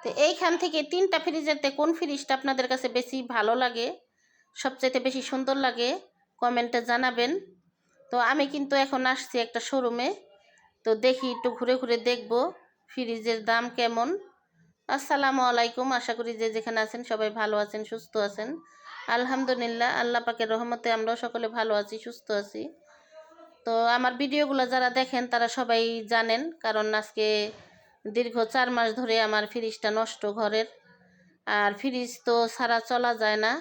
তো এইখান থেকে 3টা ফ্রিজেতে কোন ফ্রিজটা আপনাদের কাছে বেশি ভালো লাগে, সবচাইতে বেশি সুন্দর লাগে, কমেন্টে জানাবেন। তো আমি কিন্তু এখন আসছি একটা শোরুমে, তো দেখি একটু ঘুরে ঘুরে দেখব ফ্রিজের দাম কেমন। আসসালামু আলাইকুম, আশা করি যে যেখানে আছেন সবাই ভালো আছেন, সুস্থ আছেন। আলহামদুলিল্লাহ, আল্লাহ পাকের রহমতে আমরাও সকলে ভালো আছি, সুস্থ আছি। তো আমার ভিডিওগুলো যারা দেখেন তারা সবাই জানেন, কারণ আজকে দীর্ঘ 4 মাস ধরে আমার ফ্রিজটা নষ্ট ঘরের। আর ফ্রিজ তো ছাড়া চলা যায় না,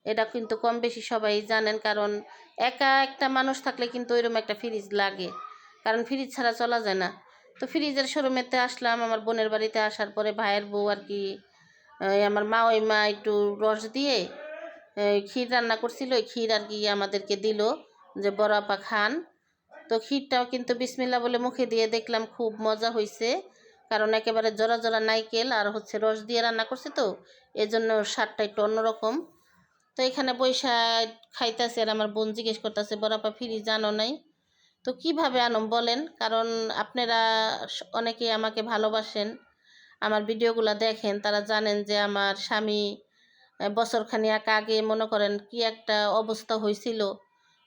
এটা কিন্তু কম বেশি সবাই জানেন, কারণ একা একটা মানুষ থাকলে কিন্তু ওইরকম একটা ফ্রিজ লাগে, কারণ ফ্রিজ ছাড়া চলা যায় না। তো ফ্রিজের শোরুমেতে আসলাম আমার বোনের বাড়িতে। আসার পরে ভাইয়ের বউ আর কি, আমার মা ওই মা একটু রস দিয়ে ক্ষীর রান্না করছিল, ওই ক্ষীর আর কি আমাদেরকে দিল যে বড় আপা খান। তো ক্ষীরটাও কিন্তু বিসমিল্লা বলে মুখে দিয়ে দেখলাম খুব মজা হয়েছে, কারণ একেবারে জরা জরা নাইকেল আর হচ্ছে রস দিয়ে রান্না করছে, তো এজন্য স্বাদটা একটু অন্যরকম। তো এখানে বৈশা খাইতেছে, আর আমার বোন জিজ্ঞেস করতেছে বড়াপা ফ্রিজ জানো নাই? তো কিভাবে আনম বলেন, কারণ আপনারা অনেকে আমাকে ভালোবাসেন, আমার ভিডিওগুলো দেখেন, তারা জানেন যে আমার স্বামী বছরখানিক আগে মনে করেন কি একটা অবস্থা হয়েছিল।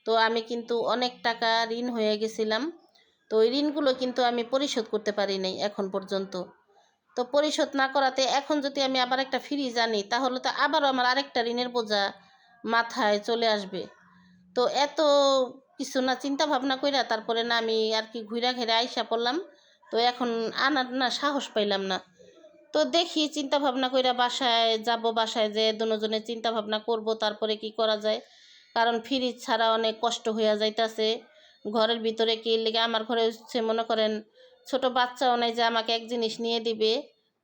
তো আমি কিন্তু অনেক টাকা ঋণ হয়ে গেছিলাম, তো ওই ঋণগুলো কিন্তু আমি পরিশোধ করতে পারি নাই এখন পর্যন্ত। তো পরিশোধ না করাতে এখন যদি আমি আবার একটা ফ্রিজ আনি, তাহলে তো আবারও আমার আরেকটা ঋণের বোঝা মাথায় চলে আসবে। তো এত কিছু না চিন্তা ভাবনা কইরা তারপরে না আমি আর কি ঘুরা ঘেরা আইসা পড়লাম। তো এখন আনার না সাহস পাইলাম না। তো দেখি চিন্তা ভাবনা কইরা বাসায় যাব, বাসায় যে দুজনে চিন্তা ভাবনা করব তারপরে কি করা যায়, কারণ ফ্রিজ ছাড়া অনেক কষ্ট হইয়া যাইতাছে ঘরের ভিতরে। কি লেগে আমার ঘরে হচ্ছে মনে করেন ছোট বাচ্চাও নাই যে আমাকে এক জিনিস নিয়ে দিবে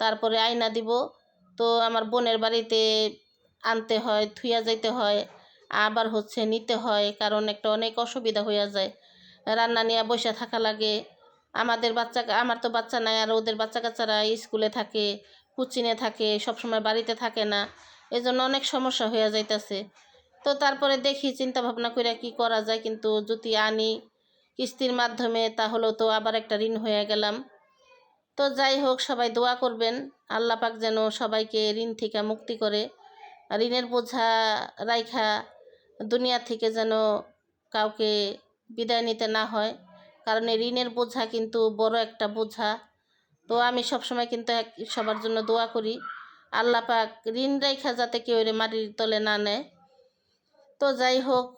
তারপরে আয়না দিব। তো আমার বোনের বাড়িতে আনতে হয়, থুইয়া যাইতে হয়, আবার হচ্ছে নিতে হয়, কারণ একটা অনেক অসুবিধা হইয়া যায়, রান্না নিয়ে বসে থাকা লাগে। আমাদের বাচ্চা, আমার তো বাচ্চা নাই, আর ওদের বাচ্চা কাচ্চারা স্কুলে থাকে, কোচিংয়ে থাকে, সবসময় বাড়িতে থাকে না, এজন্য অনেক সমস্যা হয়ে যাইতাছে। তো তারপরে দেখি চিন্তা ভাবনা করে কি করা যায়, কিন্তু যদি আনি কিস্তির মাধ্যমে তাহলেও তো আবার একটা ঋণ হয়ে গেলাম। তো যাই হোক, সবাই দোয়া করবেন আল্লাহ পাক যেন সবাইকে ঋণ থেকে মুক্তি করে, ঋণের বোঝা রাইখা দুনিয়া থেকে যেন কাউকে বিদায় নিতে না হয়, কারণ এই ঋণের বোঝা কিন্তু বড় একটা বোঝা। তো আমি সবসময় কিন্তু সবার জন্য দোয়া করি আল্লাহ পাক ঋণ রাইখা যাতে কেউ মাটির তলে না নেয়। তো যাই হোক,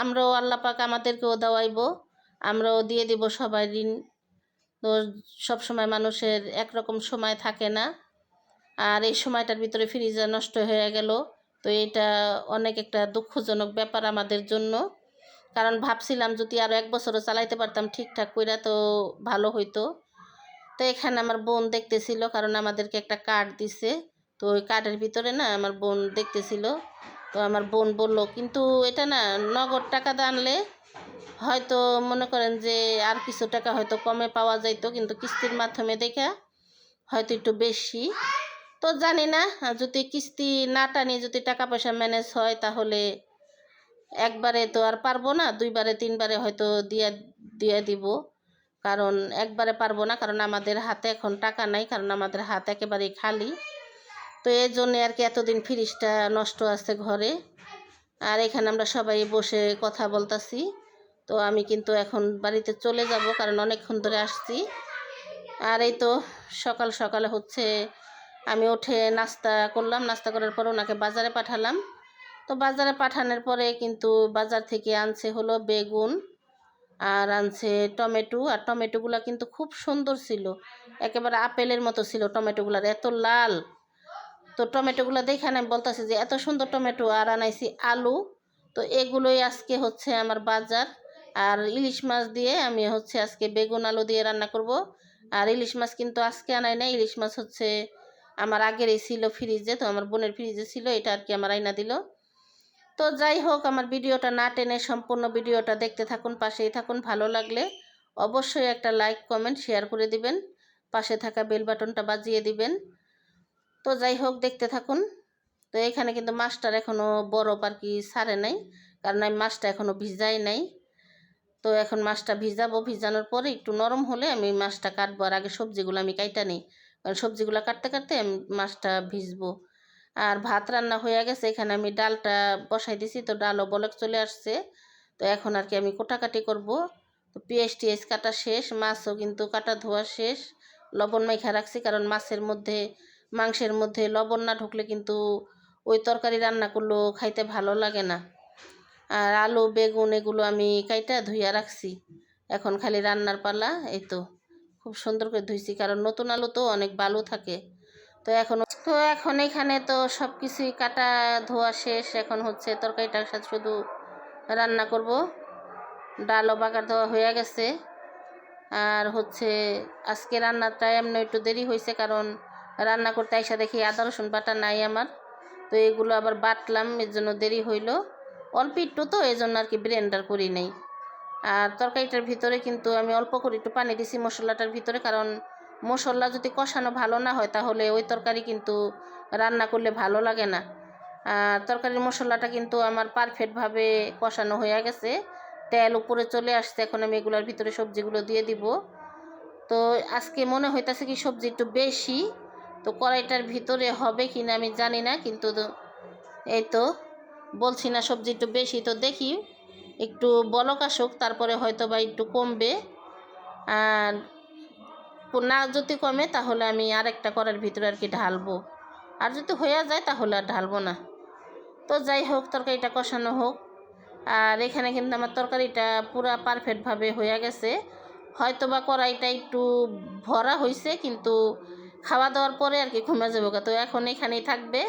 আমরাও আল্লাহ পাক আমাদেরকেও দেওয়াইব, আমরাও দিয়ে দিব সবাই ঋণ। তো সবসময় মানুষের একরকম সময় থাকে না, আর এই সময়টার ভিতরে ফ্রিজ নষ্ট হয়ে গেল, তো এটা অনেক একটা দুঃখজনক ব্যাপার আমাদের জন্য, কারণ ভাবছিলাম যদি আরও 1 বছরও চালাইতে পারতাম ঠিকঠাক কইরা তো ভালো হইতো। তো এখানে আমার বোন দেখতেছিল, কারণ আমাদেরকে একটা কার্ড দিছে, তো ওই কার্ডের ভিতরে না আমার বোন দেখতেছিল। তো আমার বোন বলল কিন্তু এটা না নগদ টাকা দিয়ে আনলে হয়তো মনে করেন যে আর কিছু টাকা হয়তো কমে পাওয়া যাইতো, কিন্তু কিস্তির মাধ্যমে দেখা হয়তো একটু বেশি। তো জানি না, যদি কিস্তি না টানি যদি টাকা পয়সা ম্যানেজ হয় তাহলে একবারে তো আর পারবো না, 2বারে 3বারে হয়তো দিয়ে দিব, কারণ একবারে পারবো না, কারণ আমাদের হাতে এখন টাকা নাই, কারণ আমাদের হাত একেবারেই খালি। তো এই জন্যে আর কি এতদিন ফ্রিজটা নষ্ট আছে ঘরে, আর এখানে আমরা সবাই বসে কথা বলতাছি। তো আমি কিন্তু এখন বাড়িতে চলে যাব, কারণ অনেকক্ষণ ধরে আসছি। আর এই তো সকাল সকালে হচ্ছে আমি উঠে নাস্তা করলাম, নাস্তা করার পর ওনাকে বাজারে পাঠালাম। তো বাজারে পাঠানোর পরে কিন্তু বাজার থেকে আনছে হলো বেগুন, আর আনছে টমেটো, আর টমেটোগুলো কিন্তু খুব সুন্দর ছিল, একেবারে আপেলের মতো ছিল টমেটোগুলার, এত লাল। তো টমেটোগুলো দেখে আমি বলতেছি যে এত সুন্দর টমেটো, আর আনাইছি আলু। তো এগুলোই আজকে হচ্ছে আমার বাজার। আর ইলিশ মাছ দিয়ে আমি হচ্ছে আজকে বেগুন আলু দিয়ে রান্না করব। আর ইলিশ মাছ কিন্তু আজকে আনাই না, ইলিশ মাছ হচ্ছে আমার আগেরই ছিল ফ্রিজে, তো আমার বোনের ফ্রিজে ছিল, এটা আর কি আমার আইনা দিল। তো যাই হোক, আমার ভিডিওটা না টেনে সম্পূর্ণ ভিডিওটা দেখতে থাকুন, পাশেই থাকুন। ভালো লাগলে অবশ্যই একটা লাইক কমেন্ট শেয়ার করে দিবেন, পাশে থাকা বেল বাটনটা বাজিয়ে দিবেন। তো যাই হোক, দেখতে থাকুন। তো এখানে কিন্তু মাছটার এখনও বরফ আর কি ছাড়ে নাই, কারণ আমি মাছটা এখনও ভিজাই নাই। তো এখন মাছটা ভিজাবো, ভিজানোর পরে একটু নরম হলে আমি মাছটা কাটবো, আর আগে সবজিগুলো আমি কাইটা নিই, কারণ সবজিগুলো কাটতে কাটতে আমি মাছটা ভিজবো। আর ভাত রান্না হয়ে গেছে, এখানে আমি ডালটা বসাই দিছি, তো ডালও বলক চলে আসছে। তো এখন আর কি আমি কোটাকাটি করব। তো পেঁয়াজ টিয়াজ কাটা শেষ, মাছও কিন্তু কাটা ধোয়া শেষ, লবণ মাইখা রাখছি, কারণ মাংসের মধ্যে লবণ না ঢুকলে কিন্তু ওই তরকারি রান্না করলেও খাইতে ভালো লাগে না। আর আলু বেগুন এগুলো আমি কাইটা ধুইয়া রাখছি, এখন খালি রান্নার পালা। এই তো খুব সুন্দর করে ধুইছি, কারণ নতুন আলু তো অনেক বালু থাকে। তো এখন এখানে তো সব কিছুই কাটা ধোয়া শেষ, এখন হচ্ছে তরকারিটার সাথে শুধু রান্না করব। ডালও বাগার দেওয়া হয়ে গেছে। আর হচ্ছে আজকে রান্নাটা এমনি একটু দেরি হয়েছে, কারণ রান্না করতে আইসা দেখি আদা রসুন বাটা নাই আমার, তো এগুলো আবার বাটলাম, এর জন্য দেরি হইল। অল্প একটু তো এই জন্য আর কি ব্লেন্ডার করি নাই। আর তরকারিটার ভিতরে কিন্তু আমি অল্প করে একটু পানি দিছি মশলাটার ভিতরে, কারণ মশলা যদি কষানো ভালো না হয় তাহলে ওই তরকারি কিন্তু রান্না করলে ভালো লাগে না। আর তরকারির মশলাটা কিন্তু আমার পারফেক্টভাবে কষানো হয়ে গেছে, তেল উপরে চলে আসছে। এখন আমি এগুলোর ভিতরে সবজিগুলো দিয়ে দিব। তো আজকে মনে হইতাছে কি সবজি একটু বেশি, তো কড়াইটার ভিতরে হবে কি না আমি জানি না, কিন্তু এই তো বলছি না সবজি একটু বেশি, তো দেখি একটু বলক আসুক, তারপরে হয়তো বা একটু কমবে। আর না যদি কমে তাহলে আমি আরেকটা কড়াইয়ের ভিতরে আর কি ঢালবো, আর যদি হয়ে যায় তাহলে আর ঢালবো না। তো যাই হোক, তরকারিটা কষানো হোক। আর এখানে কিন্তু আমার তরকারিটা পুরা পারফেক্টভাবে হয়ে গেছে, হয়তো বা কড়াইটা একটু ভরা হয়েছে, কিন্তু খাওয়া দাওয়ার পরে আর কি কমে যাবো। তো এখন এখানেই থাকবে।